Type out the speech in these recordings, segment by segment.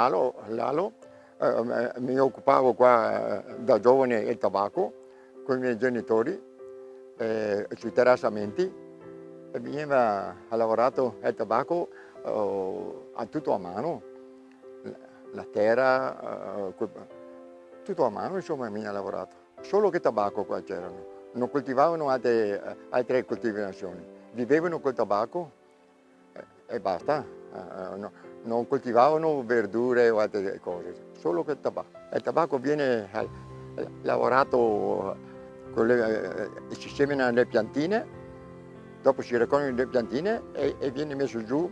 Lalo, mi occupavo qua da giovane del tabacco con i miei genitori sui terrassamenti e veniva lavorato il tabacco a tutto a mano, la terra, tutto a mano, insomma, mi ha lavorato. Solo che tabacco qua c'erano, non coltivavano altre coltivazioni, vivevano col tabacco e basta, non coltivavano verdure o altre cose, solo che il tabacco. Il tabacco viene lavorato si semina le piantine, dopo si raccolgono le piantine e viene messo giù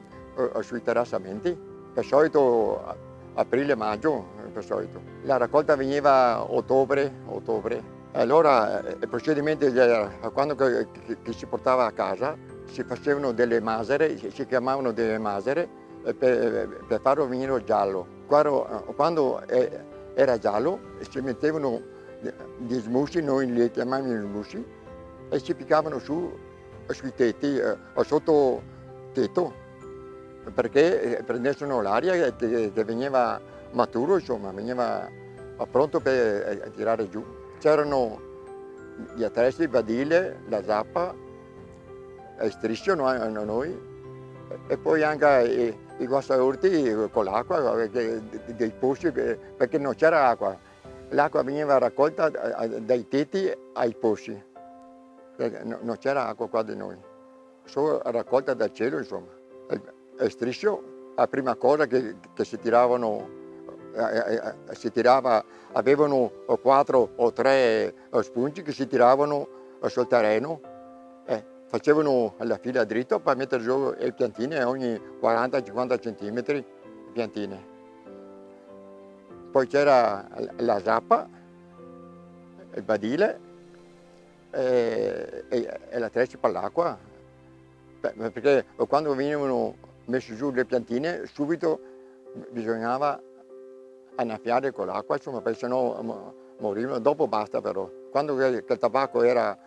sui terrassamenti, per solito aprile-maggio, per solito. La raccolta veniva ottobre. Allora il procedimento era, quando che si portava a casa, si facevano delle masere, si chiamavano delle masere, per farlo venire giallo. Quando era giallo si mettevano gli smussi, noi li chiamavamo smussi, e si piccavano su sui tetti o sotto tetto, perché prendessero l'aria che veniva maturo, insomma, veniva pronto per tirare giù. C'erano gli attrezzi, il badile, la zappa, il striscio noi, e poi anche i guassaurti con l'acqua, dei pozzi, perché non c'era acqua. L'acqua veniva raccolta dai tetti ai pozzi, non c'era acqua qua da noi, solo raccolta dal cielo, insomma. Il striscio, la prima cosa che si tiravano, avevano 4 o 3 spunti che si tiravano sul terreno, facevano la fila dritta per mettere giù le piantine ogni 40-50 centimetri, piantine. Poi c'era la zappa, il badile e l'attrezzo per l'acqua, perché quando venivano messe giù le piantine subito bisognava annaffiare con l'acqua, insomma, perché sennò morivano. Dopo basta però. Quando il tabacco era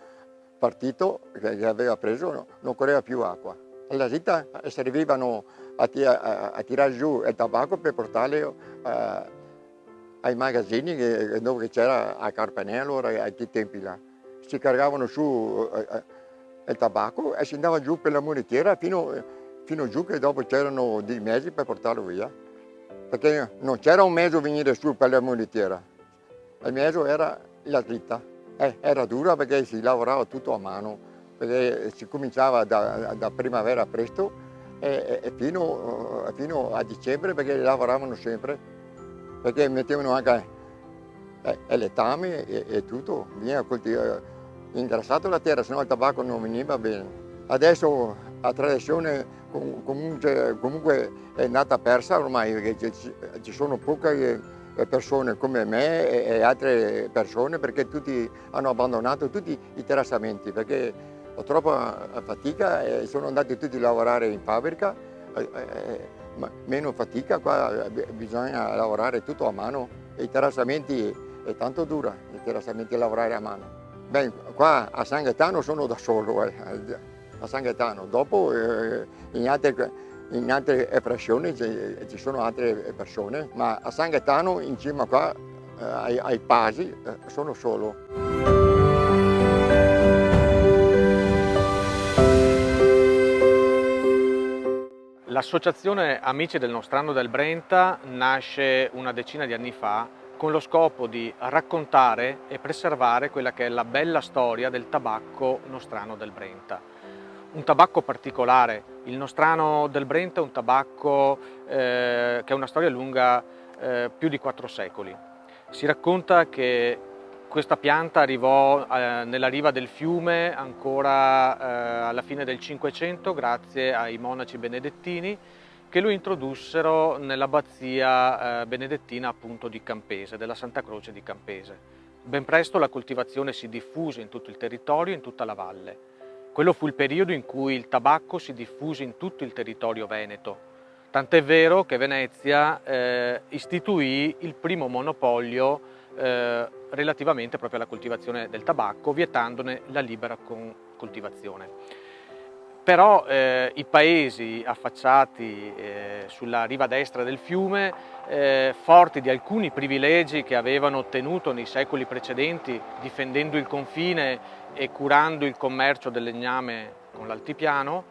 partito, che aveva preso, non correva più acqua. Alla ditta servivano a tirare giù il tabacco per portarlo ai magazzini dove c'era a Carpanello, ai tempi là. Si caricavano su il tabacco e si andava giù per la monetiera fino giù, che dopo c'erano dei mezzi per portarlo via. Perché non c'era un mezzo a venire su per la monetiera, il mezzo era la dritta. Era dura perché si lavorava tutto a mano, perché si cominciava da primavera presto e fino a dicembre, perché lavoravano sempre, perché mettevano anche il letame e tutto, veniva ingrassato la terra, sennò il tabacco non veniva bene. Adesso la tradizione comunque è andata persa ormai, perché ci sono poche persone come me e altre persone, perché tutti hanno abbandonato tutti i terrassamenti, perché ho troppa fatica e sono andati tutti a lavorare in fabbrica, meno fatica, qua bisogna lavorare tutto a mano, e i terrassamenti è tanto dura, i terrassamenti a lavorare a mano. Beh, qua a San Gaetano sono da solo, a San Gaetano. Dopo in altre frazioni ci sono altre persone, ma a San Gaetano, in cima qua ai Pasi, sono solo. L'associazione Amici del Nostrano del Brenta nasce una decina di anni fa con lo scopo di raccontare e preservare quella che è la bella storia del tabacco nostrano del Brenta. Un tabacco particolare, il nostrano del Brenta è un tabacco che ha una storia lunga più di 4 secoli. Si racconta che questa pianta arrivò nella riva del fiume ancora alla fine del Cinquecento grazie ai monaci benedettini che lo introdussero nell'abbazia benedettina appunto di Campese, della Santa Croce di Campese. Ben presto la coltivazione si diffuse in tutto il territorio, in tutta la valle. Quello fu il periodo in cui il tabacco si diffuse in tutto il territorio veneto. Tant'è vero che Venezia istituì il primo monopolio relativamente proprio alla coltivazione del tabacco, vietandone la libera coltivazione. Però i paesi affacciati sulla riva destra del fiume, forti di alcuni privilegi che avevano ottenuto nei secoli precedenti, difendendo il confine e curando il commercio del legname con l'altipiano,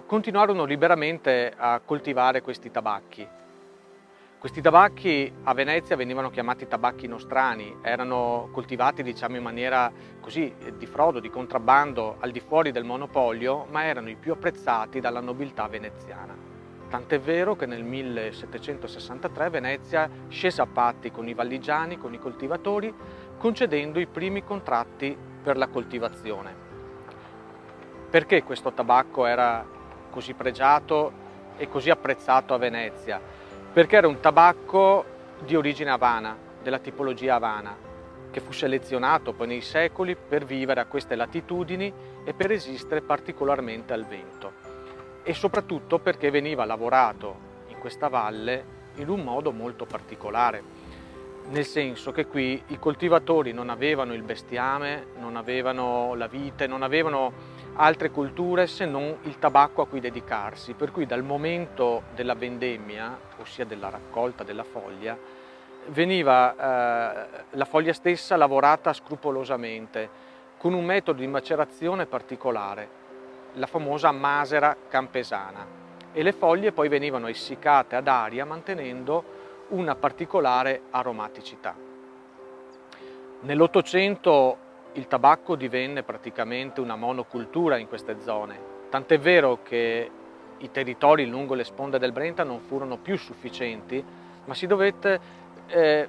continuarono liberamente a coltivare questi tabacchi. Questi tabacchi a Venezia venivano chiamati tabacchi nostrani, erano coltivati diciamo in maniera così di frodo, di contrabbando, al di fuori del monopolio, ma erano i più apprezzati dalla nobiltà veneziana. Tant'è vero che nel 1763 Venezia scese a patti con i valligiani, con i coltivatori, concedendo i primi contratti per la coltivazione. Perché questo tabacco era così pregiato e così apprezzato a Venezia? Perché era un tabacco di origine avana, della tipologia avana, che fu selezionato poi nei secoli per vivere a queste latitudini e per resistere particolarmente al vento. E soprattutto perché veniva lavorato in questa valle in un modo molto particolare, nel senso che qui i coltivatori non avevano il bestiame, non avevano la vite, non avevano altre colture se non il tabacco a cui dedicarsi, per cui dal momento della vendemmia, ossia della raccolta della foglia, veniva la foglia stessa lavorata scrupolosamente, con un metodo di macerazione particolare, la famosa masera campesana, e le foglie poi venivano essiccate ad aria mantenendo una particolare aromaticità. Nell'Ottocento il tabacco divenne praticamente una monocultura in queste zone, tant'è vero che i territori lungo le sponde del Brenta non furono più sufficienti, ma si dovette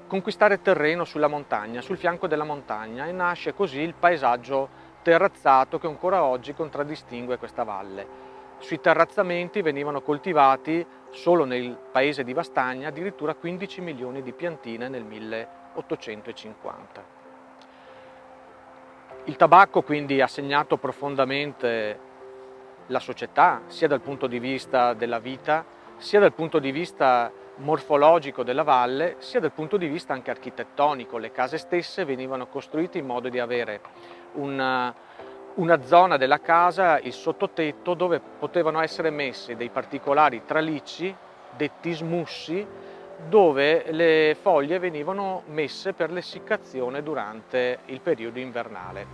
conquistare terreno sulla montagna, sul fianco della montagna, e nasce così il paesaggio terrazzato che ancora oggi contraddistingue questa valle. Sui terrazzamenti venivano coltivati solo nel paese di Vastagna addirittura 15 milioni di piantine nel 1850. Il tabacco quindi ha segnato profondamente la società, sia dal punto di vista della vita, sia dal punto di vista morfologico della valle, sia dal punto di vista anche architettonico. Le case stesse venivano costruite in modo di avere una zona della casa, il sottotetto, dove potevano essere messi dei particolari tralicci, detti smussi, dove le foglie venivano messe per l'essiccazione durante il periodo invernale.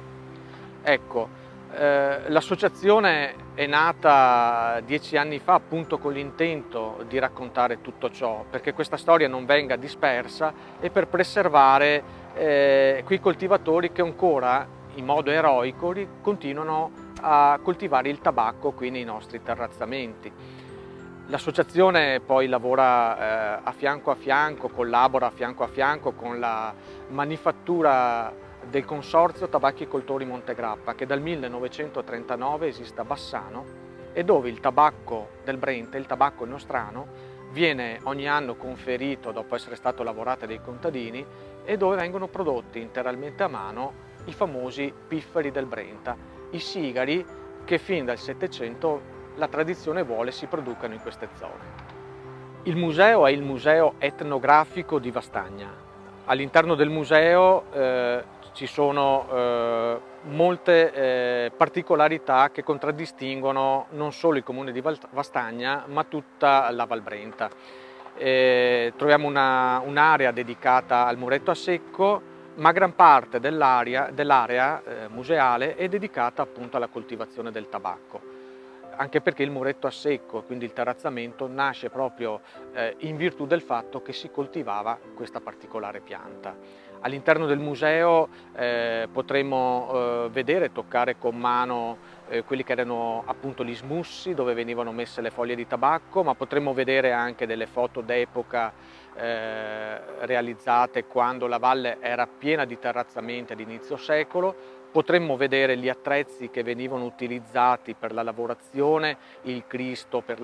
Ecco, l'associazione è nata 10 anni fa appunto con l'intento di raccontare tutto ciò, perché questa storia non venga dispersa e per preservare quei coltivatori che ancora in modo eroico continuano a coltivare il tabacco qui nei nostri terrazzamenti. L'associazione poi lavora a fianco, collabora a fianco con la manifattura del Consorzio Tabacchicoltori Montegrappa, che dal 1939 esiste a Bassano e dove il tabacco del Brenta, il tabacco nostrano, viene ogni anno conferito dopo essere stato lavorato dai contadini e dove vengono prodotti interamente a mano i famosi pifferi del Brenta, i sigari che fin dal Settecento la tradizione vuole si producano in queste zone. Il museo è il Museo Etnografico di Vastagna. All'interno del museo ci sono molte particolarità che contraddistinguono non solo il comune di Vastagna, ma tutta la Val Brenta. Troviamo un'area dedicata al muretto a secco, ma gran parte dell'area museale è dedicata appunto alla coltivazione del tabacco. Anche perché il muretto a secco, quindi il terrazzamento, nasce proprio in virtù del fatto che si coltivava questa particolare pianta. All'interno del museo potremo vedere e toccare con mano quelli che erano appunto gli smussi dove venivano messe le foglie di tabacco, ma potremo vedere anche delle foto d'epoca realizzate quando la valle era piena di terrazzamenti ad inizio secolo. Potremmo vedere gli attrezzi che venivano utilizzati per la lavorazione, il Cristo per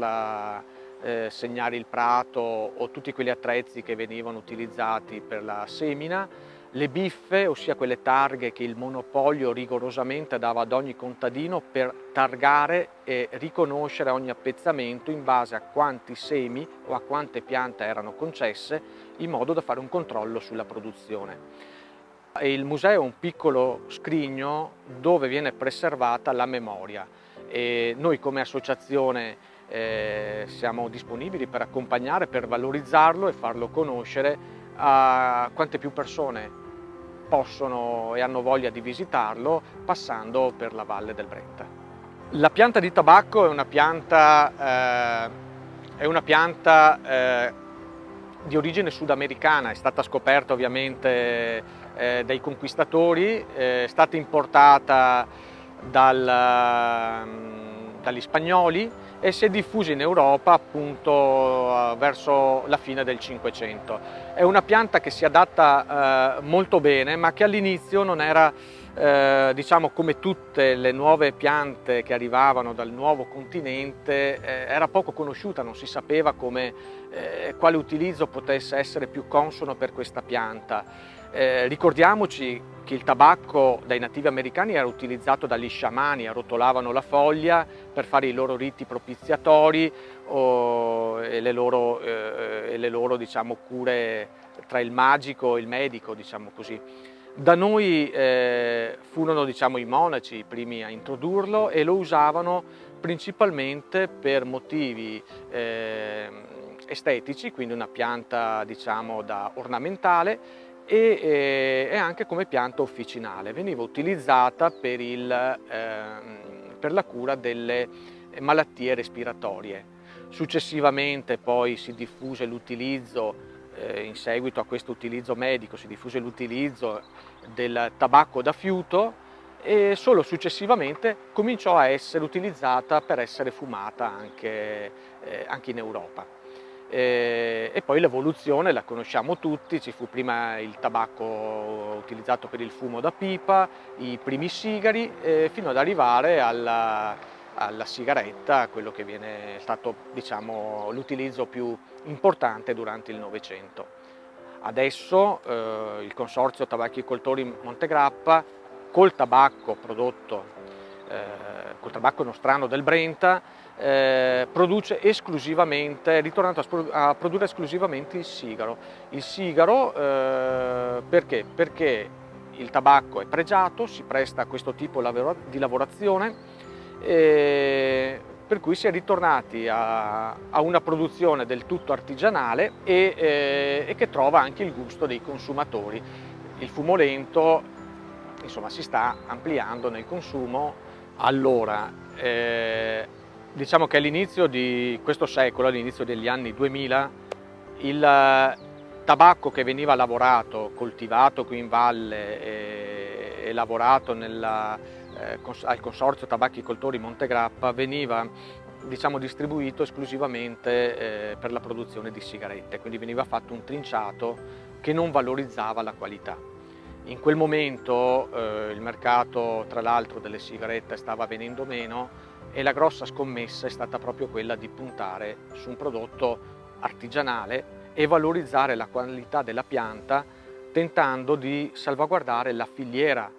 segnare il prato o tutti quegli attrezzi che venivano utilizzati per la semina, le biffe, ossia quelle targhe che il monopolio rigorosamente dava ad ogni contadino per targare e riconoscere ogni appezzamento in base a quanti semi o a quante piante erano concesse, in modo da fare un controllo sulla produzione. Il museo è un piccolo scrigno dove viene preservata la memoria e noi come associazione siamo disponibili per accompagnare, per valorizzarlo e farlo conoscere a quante più persone possono e hanno voglia di visitarlo passando per la Valle del Brenta. La pianta di tabacco è una pianta di origine sudamericana, è stata scoperta ovviamente dai conquistatori, è stata importata dagli spagnoli e si è diffusa in Europa appunto verso la fine del Cinquecento. È una pianta che si adatta molto bene, ma che all'inizio non era, diciamo, come tutte le nuove piante che arrivavano dal nuovo continente, era poco conosciuta, non si sapeva quale utilizzo potesse essere più consono per questa pianta. Ricordiamoci che il tabacco dai nativi americani era utilizzato dagli sciamani, arrotolavano la foglia per fare i loro riti propiziatori e le loro diciamo, cure tra il magico e il medico, diciamo così. Da noi furono diciamo, i monaci i primi a introdurlo e lo usavano principalmente per motivi estetici, quindi una pianta diciamo, da ornamentale, e anche come pianta officinale. Veniva utilizzata per la cura delle malattie respiratorie. Successivamente poi si diffuse l'utilizzo, in seguito a questo utilizzo medico, si diffuse l'utilizzo del tabacco da fiuto e solo successivamente cominciò a essere utilizzata per essere fumata anche in Europa. E poi l'evoluzione la conosciamo tutti, ci fu prima il tabacco utilizzato per il fumo da pipa, i primi sigari, fino ad arrivare alla sigaretta, quello che è stato diciamo, l'utilizzo più importante durante il Novecento. Adesso il Consorzio Tabacchicoltori Montegrappa, col tabacco nostrano del Brenta, produce esclusivamente, è ritornato a produrre esclusivamente il sigaro. Il sigaro perché? Perché il tabacco è pregiato, si presta a questo tipo di lavorazione, per cui si è ritornati a una produzione del tutto artigianale e che trova anche il gusto dei consumatori. Il fumo lento, insomma, si sta ampliando nel consumo. Allora, diciamo che all'inizio di questo secolo, all'inizio degli anni 2000, il tabacco che veniva lavorato, coltivato qui in valle e lavorato al Consorzio Tabacchicoltori Montegrappa veniva diciamo, distribuito esclusivamente per la produzione di sigarette, quindi veniva fatto un trinciato che non valorizzava la qualità. In quel momento il mercato, tra l'altro, delle sigarette stava venendo meno e la grossa scommessa è stata proprio quella di puntare su un prodotto artigianale e valorizzare la qualità della pianta, tentando di salvaguardare la filiera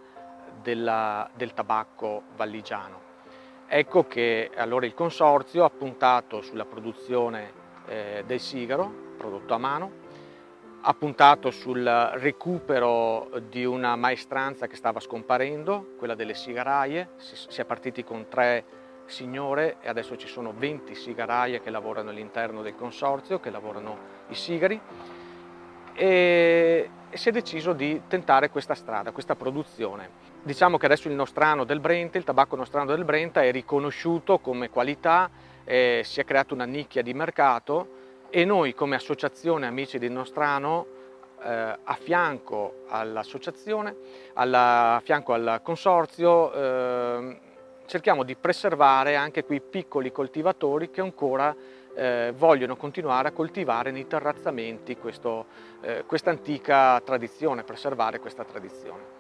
del tabacco valligiano. Ecco che allora il Consorzio ha puntato sulla produzione del sigaro, prodotto a mano, ha puntato sul recupero di una maestranza che stava scomparendo, quella delle sigaraie. Si è partiti con 3 signore e adesso ci sono 20 sigaraie che lavorano all'interno del consorzio, che lavorano i sigari, e si è deciso di tentare questa strada, questa produzione. Diciamo che adesso il nostrano del Brenta, il tabacco nostrano del Brenta è riconosciuto come qualità, si è creata una nicchia di mercato e noi come associazione Amici del Nostrano a fianco all'associazione, a fianco al consorzio, cerchiamo di preservare anche quei piccoli coltivatori che ancora vogliono continuare a coltivare nei terrazzamenti questa antica tradizione, preservare questa tradizione.